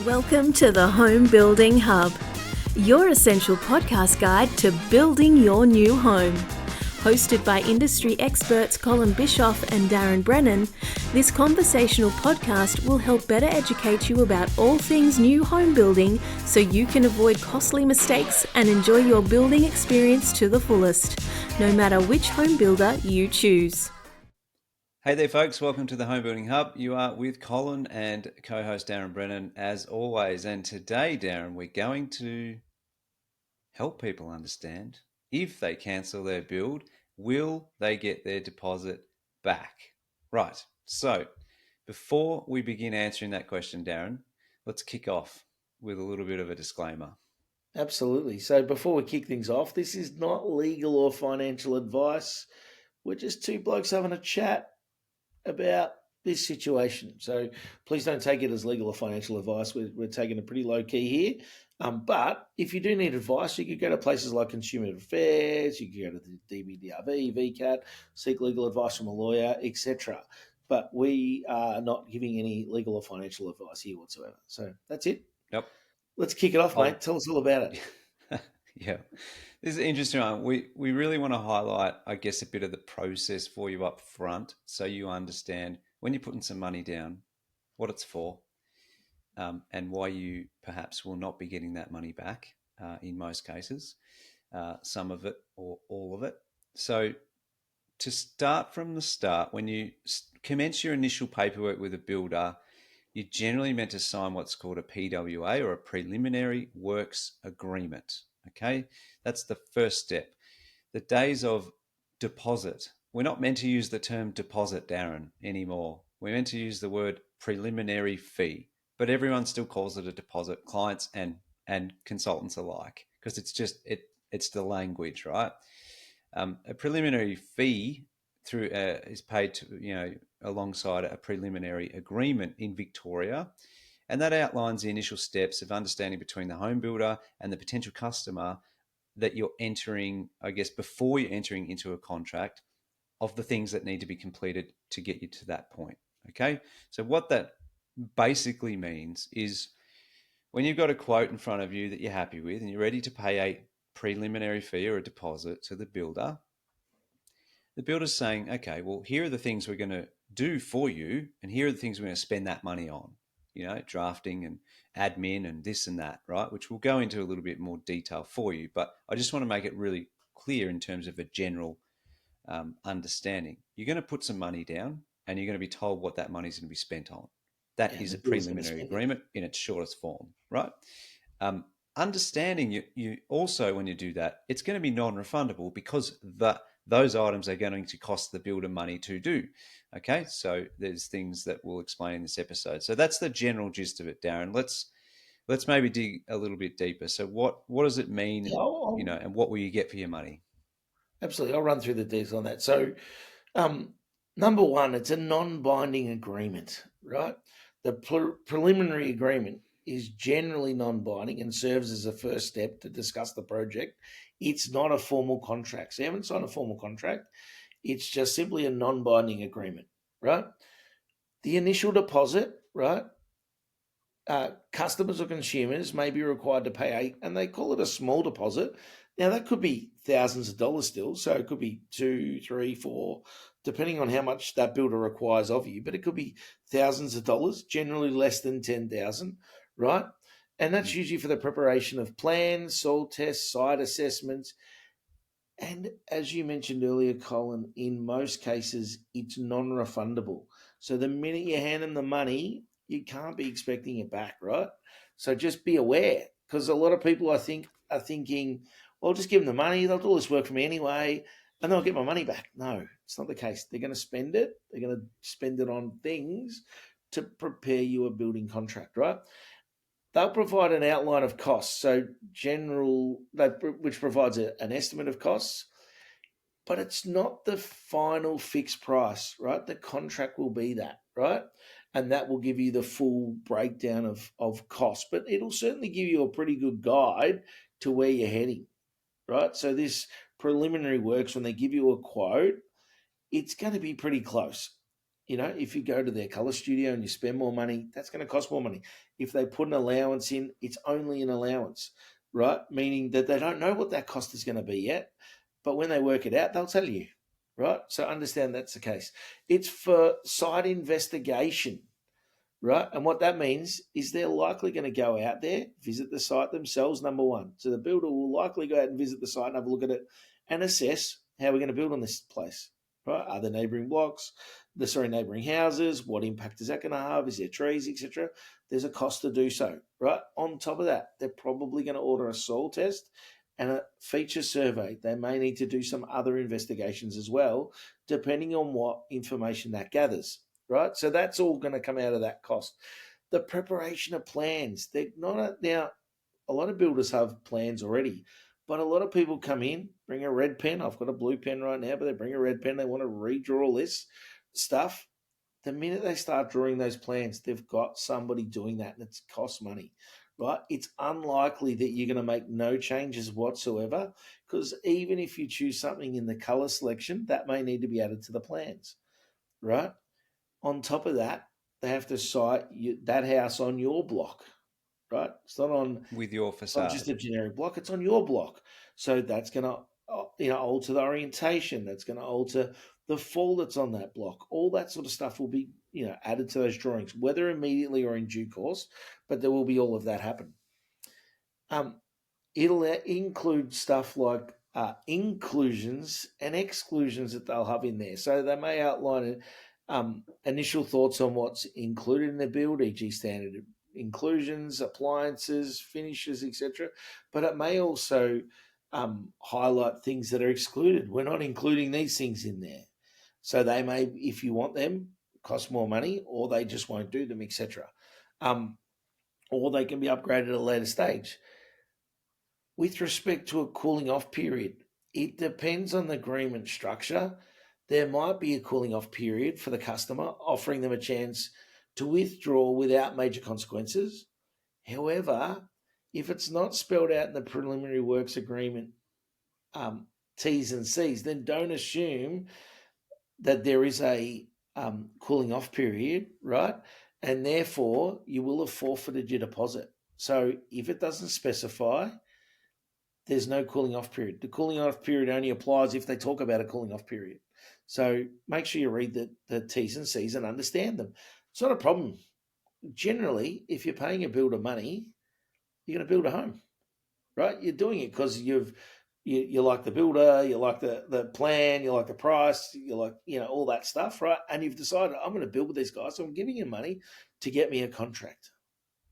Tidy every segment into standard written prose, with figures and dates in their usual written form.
Welcome to the Home Building Hub, your essential podcast guide to building your new home. Hosted by industry experts Colin Bischoff and Darren Brennan, this conversational podcast will help better educate you about all things new home building so you can avoid costly mistakes and enjoy your building experience to the fullest, no matter which home builder you choose. Hey there, folks. Welcome to the Home Building Hub. You are with Colin and co-host Darren Brennan, as always. And today, Darren, we're going to help people understand if they cancel their build, will they get their deposit back? Right. So before we begin answering that question, Darren, let's kick off with a little bit of a disclaimer. Absolutely. So before we kick things off, this is not legal or financial advice. We're just two blokes having a chat about this situation. So please don't take it as legal or financial advice. We're taking it pretty low key here. But if you do need advice, you could go to places like Consumer Affairs, you could go to the DBDRV, VCAT, seek legal advice from a lawyer, etc. But we are not giving any legal or financial advice here whatsoever. So that's it. Yep. Let's kick it off, mate. Tell us all about it. Yeah. This is an interesting one. We really want to highlight, I guess, a bit of the process for you up front so you understand when you're putting some money down, what it's for, and why you perhaps will not be getting that money back in most cases, some of it or all of it. So to start from the start, when you commence your initial paperwork with a builder, you're generally meant to sign what's called a PWA, or a preliminary works agreement. Okay, that's the first step. The days of deposit, we're not meant to use the term deposit, Darren, anymore. We're meant to use the word preliminary fee, but everyone still calls it a deposit, clients and consultants alike, because it's the language, right? A preliminary fee is paid to, alongside a preliminary agreement in Victoria. And that outlines the initial steps of understanding between the home builder and the potential customer that you're entering, I guess, before you're entering into a contract, of the things that need to be completed to get you to that point. Okay. So what that basically means is when you've got a quote in front of you that you're happy with and you're ready to pay a preliminary fee or a deposit to the builder's saying, okay, well, here are the things we're going to do for you, and here are the things we're going to spend that money on, drafting and admin and this and that, right? Which we'll go into a little bit more detail for you. But I just want to make it really clear in terms of a general understanding. You're going to put some money down and you're going to be told what that money is going to be spent on. That is a preliminary agreement in its shortest form, right? Understanding you also, when you do that, it's going to be non-refundable because those items are going to cost the builder money to do. Okay, so there's things that we'll explain in this episode. So that's the general gist of it, Darren. Let's maybe dig a little bit deeper. So what does it mean, and what will you get for your money? Absolutely. I'll run through the details on that. So number one, it's a non-binding agreement, right? The preliminary agreement is generally non-binding and serves as a first step to discuss the project. It's not a formal contract. So you haven't signed a formal contract. It's just simply a non-binding agreement, right? The initial deposit, right? Customers or consumers may be required to pay and they call it a small deposit. Now that could be thousands of dollars still. So it could be 2, 3, 4, depending on how much that builder requires of you, but it could be thousands of dollars, generally less than 10,000, right? And that's usually for the preparation of plans, soil tests, site assessments. And as you mentioned earlier, Colin, in most cases, it's non-refundable. So the minute you hand them the money, you can't be expecting it back, right? So just be aware, because a lot of people, I think, are thinking, well, just give them the money. They'll do all this work for me anyway, and they'll get my money back. No, it's not the case. They're going to spend it. They're going to spend it on things to prepare you a building contract, right? They'll provide an outline of costs, so which provides an estimate of costs, but it's not the final fixed price, right? The contract will be that, right? And that will give you the full breakdown of costs, but it'll certainly give you a pretty good guide to where you're heading, right? So this preliminary works, when they give you a quote, it's going to be pretty close. if you go to their colour studio and you spend more money, that's going to cost more money. If they put an allowance in, it's only an allowance, right? Meaning that they don't know what that cost is going to be yet. But when they work it out, they'll tell you, right? So understand that's the case. It's for site investigation, right? And what that means is they're likely going to go out there, visit the site themselves, number one. So the builder will likely go out and visit the site and have a look at it and assess how we're going to build on this place, right? Are there neighbouring blocks? Neighbouring houses? What impact is that going to have? Is there trees, etc.? There's a cost to do so, right? On top of that, they're probably going to order a soil test and a feature survey. They may need to do some other investigations as well, depending on what information that gathers, right? So that's all going to come out of that cost. The preparation of plans. They're not now. A lot of builders have plans already, but a lot of people come in, bring a red pen. I've got a blue pen right now, but they bring a red pen. They want to redraw all this stuff. The minute they start drawing those plans, they've got somebody doing that, and it costs money, right? It's unlikely that you're going to make no changes whatsoever, because even if you choose something in the color selection, that may need to be added to the plans, right? On top of that, they have to site that house on your block, right? It's not on with your not facade. just a generic block, it's on your block. So that's going to alter the orientation. That's going to alter the fall that's on that block. All that sort of stuff will be added to those drawings, whether immediately or in due course, but there will be all of that happen. It'll include stuff like inclusions and exclusions that they'll have in there. So they may outline initial thoughts on what's included in the build, e.g. standard inclusions, appliances, finishes, etc. But it may also highlight things that are excluded. We're not including these things in there. So they may, if you want them, cost more money, or they just won't do them, etc. Or they can be upgraded at a later stage. With respect to a cooling off period, it depends on the agreement structure. There might be a cooling off period for the customer, offering them a chance to withdraw without major consequences. However, if it's not spelled out in the preliminary works agreement T's and C's, then don't assume that there is a cooling off period, right? And therefore, you will have forfeited your deposit. So if it doesn't specify, there's no cooling off period. The cooling off period only applies if they talk about a cooling off period. So make sure you read the T's and C's and understand them. It's not a problem. Generally, if you're paying a builder money, you're going to build a home, right? You're doing it because you like the builder, you like the plan, you like the price, you like all that stuff, right? And you've decided, I'm going to build with these guys, so I'm giving you money to get me a contract,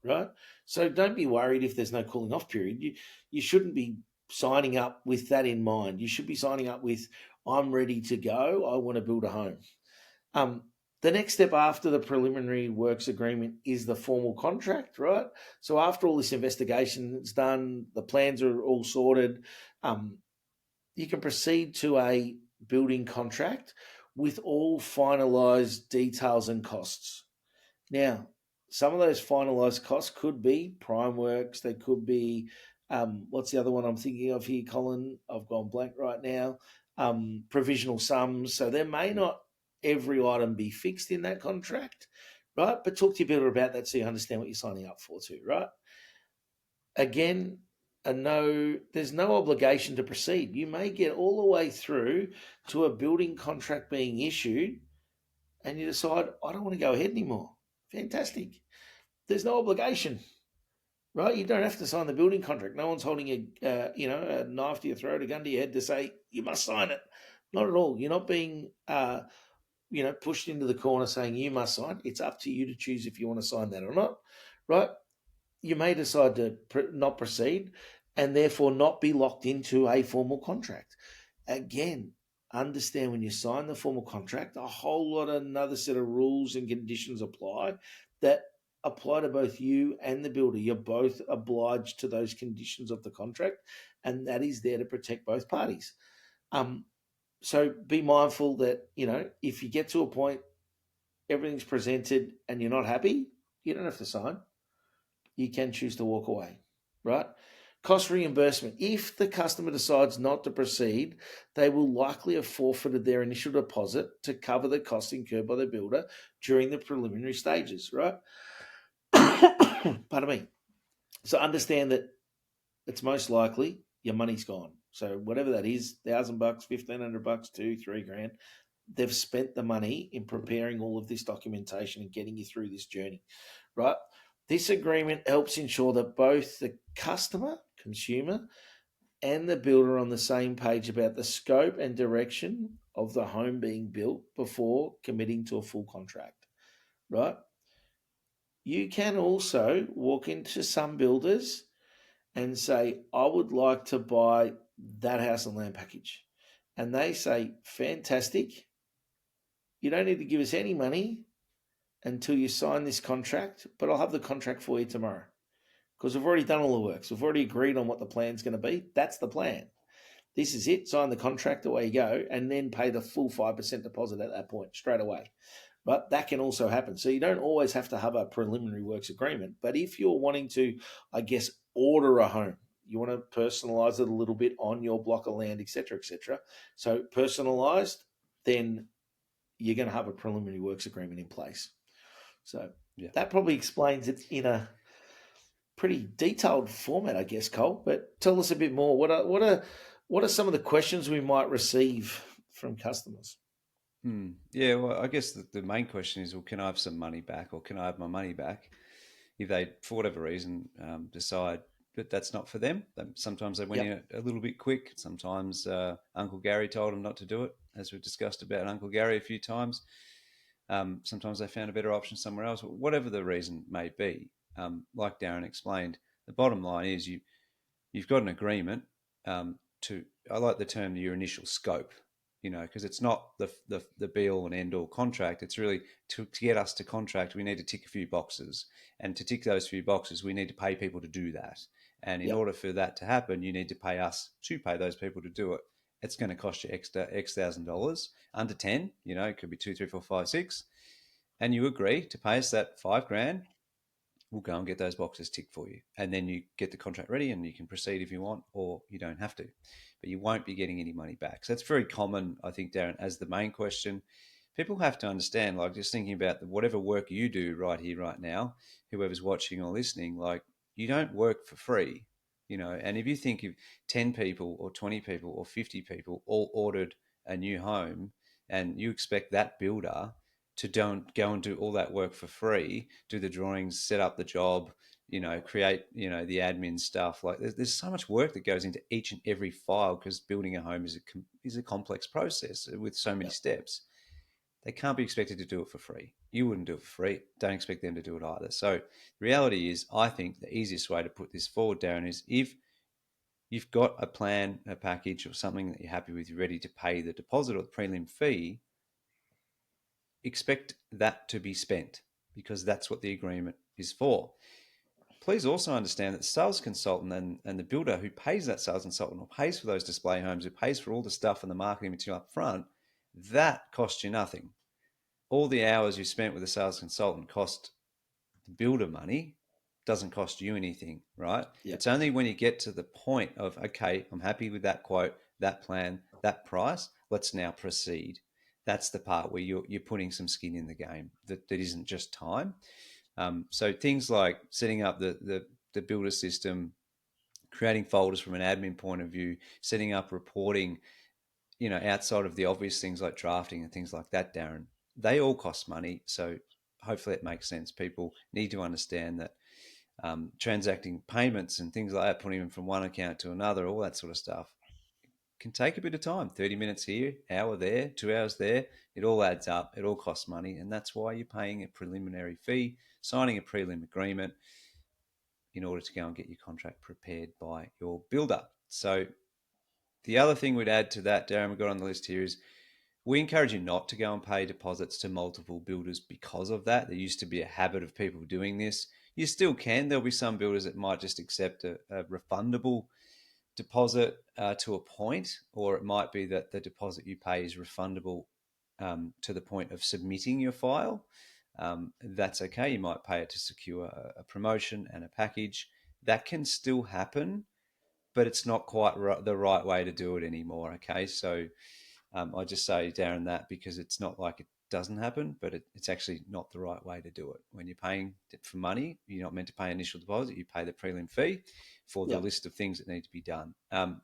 right? So don't be worried if there's no cooling off period. You shouldn't be signing up with that in mind. You should be signing up with, I'm ready to go, I want to build a home. The next step after the preliminary works agreement is the formal contract, right? So after all this investigation is done, the plans are all sorted, you can proceed to a building contract with all finalised details and costs. Now, some of those finalised costs could be prime works, they could be, what's the other one I'm thinking of here, Colin? I've gone blank right now. Provisional sums. So there may not every item be fixed in that contract, right? But talk to your builder about that so you understand what you're signing up for too, right? Again, there's no obligation to proceed. You may get all the way through to a building contract being issued and you decide, I don't want to go ahead anymore. Fantastic. There's no obligation, right? You don't have to sign the building contract. No one's holding a knife to your throat, a gun to your head to say, you must sign it. Not at all. You're not being pushed into the corner saying you must sign. It's up to you to choose if you want to sign that or not, right? You may decide to not proceed and therefore not be locked into a formal contract. Again, understand when you sign the formal contract, a whole lot of another set of rules and conditions apply that apply to both you and the builder. You're both obliged to those conditions of the contract, and that is there to protect both parties. So be mindful that, if you get to a point, everything's presented and you're not happy, you don't have to sign. You can choose to walk away, right? Cost reimbursement. If the customer decides not to proceed, they will likely have forfeited their initial deposit to cover the cost incurred by the builder during the preliminary stages, right? Pardon me. So understand that it's most likely your money's gone. So whatever that is, $1,000, $1,500, $2,000, $3,000, they've spent the money in preparing all of this documentation and getting you through this journey, right? This agreement helps ensure that both the customer, consumer, and the builder are on the same page about the scope and direction of the home being built before committing to a full contract, right? You can also walk into some builders and say, I would like to buy that house and land package. And they say, fantastic. You don't need to give us any money until you sign this contract, but I'll have the contract for you tomorrow because we've already done all the works. We've already agreed on what the plan's going to be. That's the plan. This is it. Sign the contract, away you go, and then pay the full 5% deposit at that point straight away. But that can also happen. So you don't always have to have a preliminary works agreement. But if you're wanting to, I guess, order a home, you want to personalize it a little bit on your block of land, etc., etc. So personalized, then you're going to have a preliminary works agreement in place. So that probably explains it in a pretty detailed format, I guess, Cole. But tell us a bit more. What are some of the questions we might receive from customers? Yeah, well, I guess the main question is, well, can I have some money back, or can I have my money back if they, for whatever reason, decide that that's not for them? Sometimes they went in a little bit quick. Sometimes Uncle Gary told them not to do it, as we've discussed about Uncle Gary a few times. Sometimes they found a better option somewhere else. Whatever the reason may be, like Darren explained, the bottom line is you've got an agreement to. I like the term your initial scope. Because it's not the be all and end all contract. It's really to get us to contract, we need to tick a few boxes. And to tick those few boxes, we need to pay people to do that. And in order for that to happen, you need to pay us to pay those people to do it. It's going to cost you X $1,000, under 10, it could be 2, 3, 4, 5, 6. And you agree to pay us that $5,000. We'll go and get those boxes ticked for you. And then you get the contract ready and you can proceed if you want, or you don't have to. But you won't be getting any money back. So that's very common, I think, Darren, as the main question. People have to understand, like just thinking about whatever work you do right here, right now, whoever's watching or listening, like you don't work for free, and if you think if 10 people or 20 people or 50 people all ordered a new home and you expect that builder to don't go and do all that work for free, do the drawings, set up the job, create, the admin stuff. Like there's so much work that goes into each and every file because building a home is a complex process with so many steps. They can't be expected to do it for free. You wouldn't do it for free. Don't expect them to do it either. So the reality is, I think the easiest way to put this forward, Darren, is if you've got a plan, a package or something that you're happy with, you're ready to pay the deposit or the prelim fee, expect that to be spent because that's what the agreement is for. Please also understand that the sales consultant and the builder who pays that sales consultant or pays for those display homes, who pays for all the stuff and the marketing material up front, that costs you nothing. All the hours you spent with a sales consultant cost the builder money, doesn't cost you anything, right? Yep. It's only when you get to the point of, okay, I'm happy with that quote, that plan, that price, let's now proceed. That's the part where you're putting some skin in the game that isn't just time. So things like setting up the builder system, creating folders from an admin point of view, setting up reporting, outside of the obvious things like drafting and things like that, Darren, they all cost money. So hopefully it makes sense. People need to understand that transacting payments and things like that, putting them from one account to another, all that sort of stuff can take a bit of time. 30 minutes here, hour there, 2 hours there. It all adds up. It all costs money. And that's why you're paying a preliminary fee, signing a prelim agreement in order to go and get your contract prepared by your builder. So the other thing we'd add to that, Darren, we've got on the list here is we encourage you not to go and pay deposits to multiple builders because of that. There used to be a habit of people doing this. You still can. There'll be some builders that might just accept a refundable deposit to a point, or it might be that the deposit you pay is refundable to the point of submitting your file. That's okay. You might pay it to secure a promotion and a package. That can still happen. but it's not quite the right way to do it anymore. Okay, so I just say, Darren, that because it's not like it doesn't happen, but it's actually not the right way to do it. When you're paying for money, you're not meant to pay initial deposit. You pay the prelim fee for the Yeah. list of things that need to be done.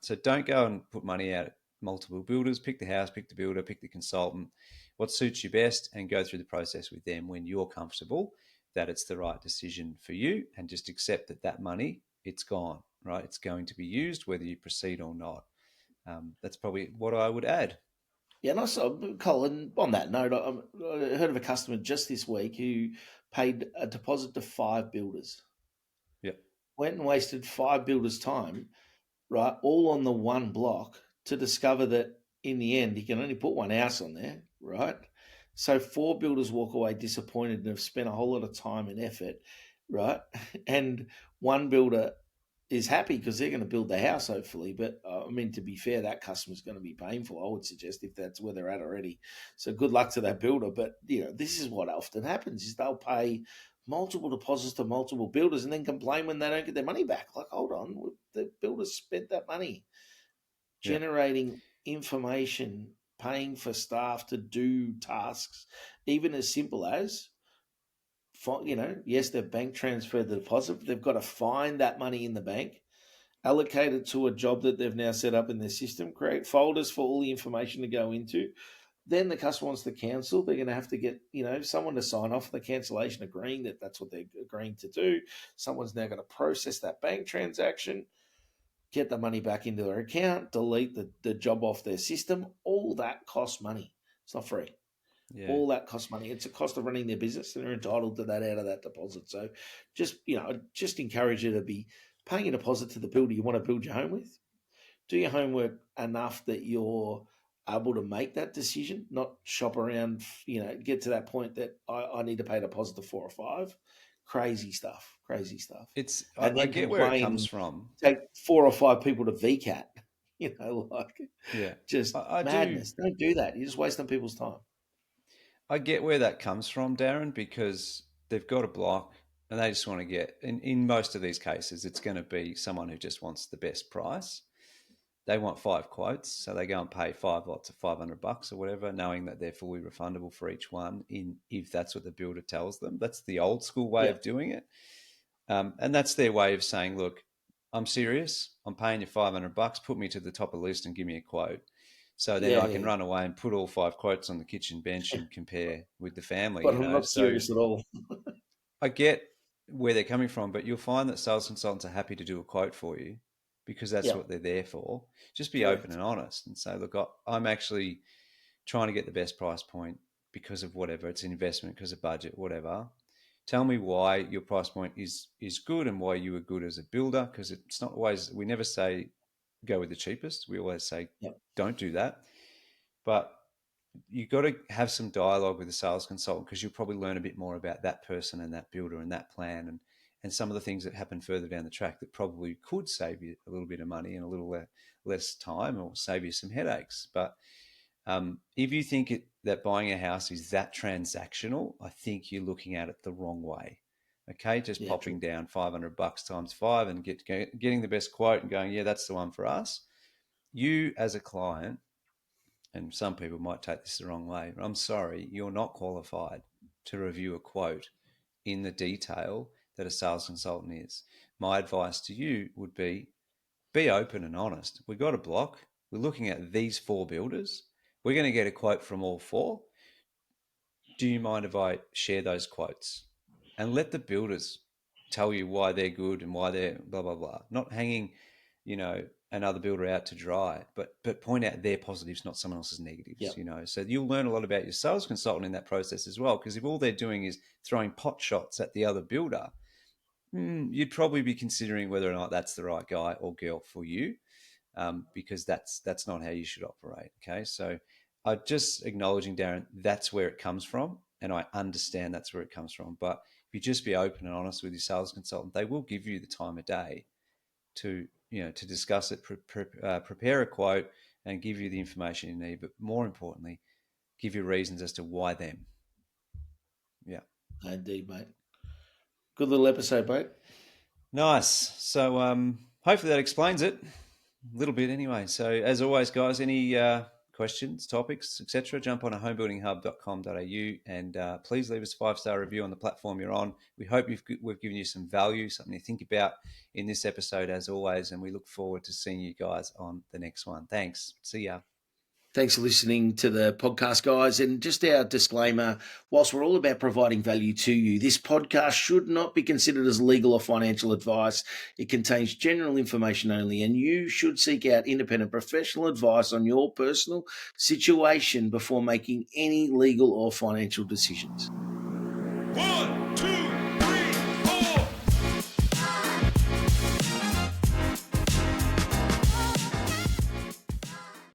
So don't go and put money out at multiple builders. Pick the house, pick the builder, pick the consultant, what suits you best, and go through the process with them when you're comfortable that it's the right decision for you, and just accept that money, it's gone, right? It's going to be used whether you proceed or not. That's probably what I would add. Yeah, and I saw, Colin, on that note, I heard of a customer just this week who paid a deposit to 5 builders. Yep. Went and wasted 5 builders' time, right, all on the one block to discover that in the end he can only put one house on there, right? So 4 builders walk away disappointed and have spent a whole lot of time and effort, right? And one builder is happy because they're going to build the house hopefully. But I mean, to be fair, that customer's going to be painful, I would suggest, if that's where they're at already. So good luck to that builder. But this is what often happens: is they'll pay multiple deposits to multiple builders and then complain when they don't get their money back. Like, hold on, the builders spent that money Yeah. generating information, paying for staff to do tasks, even as simple as, yes, they've bank transferred the deposit, but they've got to find that money in the bank, allocate it to a job that they've now set up in their system, create folders for all the information to go into. Then the customer wants to cancel. They're going to have to get, someone to sign off the cancellation, agreeing that that's what they're agreeing to do. Someone's now going to process that bank transaction, get the money back into their account, delete the job off their system. All that costs money. It's not free. Yeah. All that costs money. It's a cost of running their business, and they're entitled to that out of that deposit. So just encourage you to be paying a deposit to the builder you want to build your home with. Do your homework enough that you're able to make that decision, not shop around, get to that point that I need to pay a deposit to 4 or 5. Crazy stuff. It's And I then get where it comes complain, from. take 4 or 5 people to VCAT, Yeah. just I do madness. Don't do that. You're just wasting people's time. I get where that comes from, Darren, because they've got a block and they just want to get in most of these cases, it's going to be someone who just wants the best price. They want 5 quotes, so they go and pay 5 lots of $500 or whatever, knowing that they're fully refundable for each one if that's what the builder tells them. That's the old school way Yeah. of doing it. And that's their way of saying, look, I'm serious. I'm paying you $500. Put me to the top of the list and give me a quote. So then Yeah, I can yeah. run away and put all 5 quotes on the kitchen bench and compare with the family, But I'm not So serious at all. I get where they're coming from, but you'll find that sales consultants are happy to do a quote for you because that's Yeah, what they're there for. Just be open correct. and honest and say, look, I'm actually trying to get the best price point because of whatever. It's an investment, because of budget, whatever. Tell me why your price point is good and why you are good as a builder, because it's not always, we never say go with the cheapest. We always say Yeah, don't do that. But you've got to have some dialogue with the sales consultant, because you'll probably learn a bit more about that person and that builder and that plan, and some of the things that happen further down the track that probably could save you a little bit of money and a little less time, or save you some headaches. But if you think that buying a house is that transactional, I think you're looking at it the wrong way. Okay, just yeah, true. popping down $500 times 5 and getting the best quote and going, yeah, that's the one for us. You as a client, and some people might take this the wrong way, I'm sorry, you're not qualified to review a quote in the detail that a sales consultant is. My advice to you would be open and honest. We've got a block. We're looking at these 4 builders. We're going to get a quote from all 4. Do you mind if I share those quotes? And let the builders tell you why they're good and why they're blah, blah, blah. Not hanging, another builder out to dry, but point out their positives, not someone else's Yeah, negatives. So you'll learn a lot about your sales consultant in that process as well. Because if all they're doing is throwing pot shots at the other builder, you'd probably be considering whether or not that's the right guy or girl for you, because that's not how you should operate. Okay, so I just acknowledging, Darren, that's where it comes from, and I understand that's where it comes from. But if you just be open and honest with your sales consultant, they will give you the time of day to discuss it, prepare a quote, and give you the information you need. But more importantly, give you reasons as to why them. Yeah. indeed, mate. Good little episode, mate. Nice. So hopefully that explains it a little bit anyway. So as always, guys, any questions, topics, etc., jump on homebuildinghub.com.au and please leave us a 5-star review on the platform you're on. We hope we've given you some value, something to think about in this episode as always, and we look forward to seeing you guys on the next one. Thanks. See ya. Thanks for listening to the podcast, guys. And just our disclaimer, whilst we're all about providing value to you, this podcast should not be considered as legal or financial advice. It contains general information only, and you should seek out independent professional advice on your personal situation before making any legal or financial decisions. 1, 2,